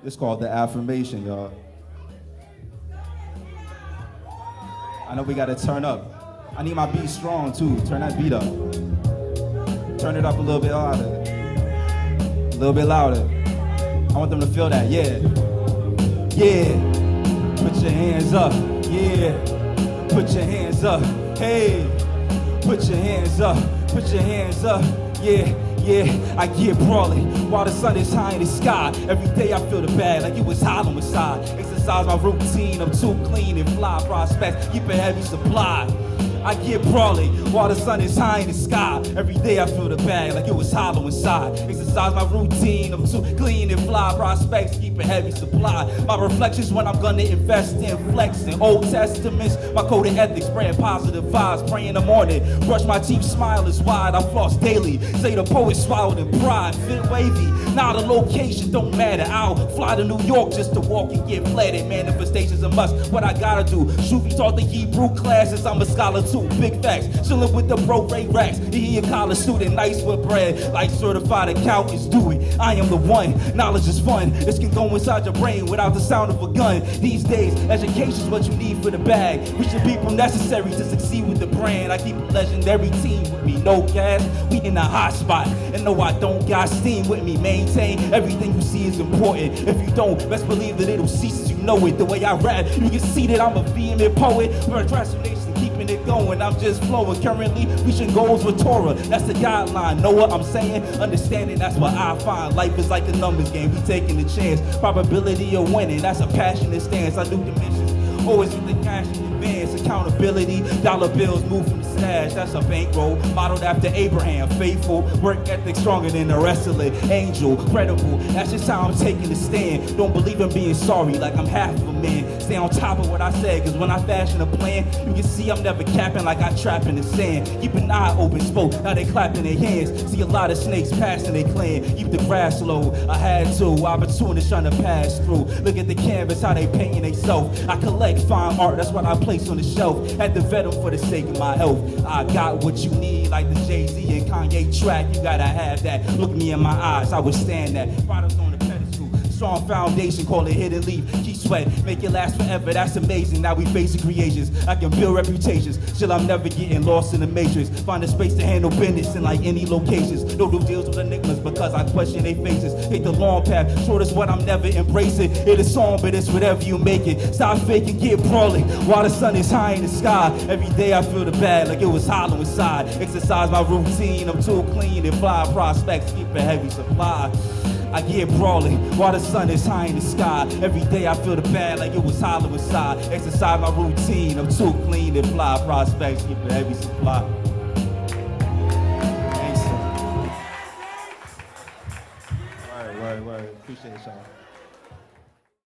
It's called the affirmation, y'all. I know we gotta turn up. I need my beat strong too. Turn that beat up. Turn it up a little bit louder. A little bit louder. I want them to feel that, yeah. Yeah. Put your hands up, yeah. Put your hands up, hey. Put your hands up, put your hands up, yeah. Yeah, I get brawling while the sun is high in the sky. Every day I feel the bag like it was hollow inside. Exercise my routine, I'm too clean and fly. Prospects, keep a heavy supply. I get brawling while the sun is high in the sky. Every day I feel the bag like it was hollow inside. Exercise my routine, I'm too clean and fly. Prospects, keep a heavy supply. My reflections when I'm gonna invest in flexing. Old Testaments, my code of ethics, spread positive vibes. Pray in the morning, brush my teeth, smile is wide. I floss daily, say the poet swallowed in pride. Fit wavy, now the location don't matter. I'll fly to New York just to walk and get flattered. Manifestations a must, what I gotta do. Shoot me taught the Hebrew classes, I'm a scholar too. Big facts, chillin' with the bro Ray Racks. He a college student, nice with bread. Like certified accountants do it. I am the one, knowledge is fun. This can go inside your brain without the sound of a gun. These days, education's what you need for the bag. Reach the people necessary to succeed with the brand. I keep a legendary team with me, no cash. We in a hot spot, and no, I don't got steam with me. Maintain everything you see is important. If you don't, best believe that it'll cease as you know it. The way I rap, you can see that I'm a vehement poet. Procrastination, keeping it going. I'm just flowing. Currently, reaching goals with Torah. That's the guideline. Know what I'm saying? Understanding, that's what I find. Life is like a numbers game. We taking the chance. Probability of winning. That's a passionate stance. I new dimensions. Always with the cash in advance. Accountability. Dollar bills move from the stash. That's a bankroll. Modeled after Abraham. Faithful. Work ethic stronger than the rest of it. Angel. Credible. That's just how I'm taking the stand. Don't believe in being sorry like I'm half of a man. Stay on top of what I said. Cause when I fashion a plan, you can see I'm never capping like I trap in the sand. Keep an eye open, spoke. Now they clapping their hands. See a lot of snakes passing their clan. Keep the grass low. I had to. Opportunities trying to pass through. Look at the canvas, how they painting they self. I collect fine art, that's what I place on the shelf. Had to vet them for the sake of my health. I got what you need, like the Jay-Z and Kanye track. You gotta have that. Look me in my eyes, I withstand that. Products on the pedestal. Strong foundation, call it hidden leaf. Keep sweat, make it last forever. That's amazing. Now we facing creations. I can build reputations. Still, I'm never getting lost in the matrix. Find a space to handle business in like any locations. No do deals with enigmas because I question their faces. Take the long path, short is what I'm never embracing. It is song, but it's whatever you make it. Stop faking, get brawling while the sun is high in the sky. Every day I feel the bad like it was hollow inside. Exercise my routine. I'm too clean and fly. Prospects keep a heavy supply. I get brawling while the sun is high in the sky. Every day I feel the bad like it was hollow inside. Exercise my routine, I'm too clean to fly. Prospects keep a heavy supply. Thanks. Word. Appreciate it, y'all.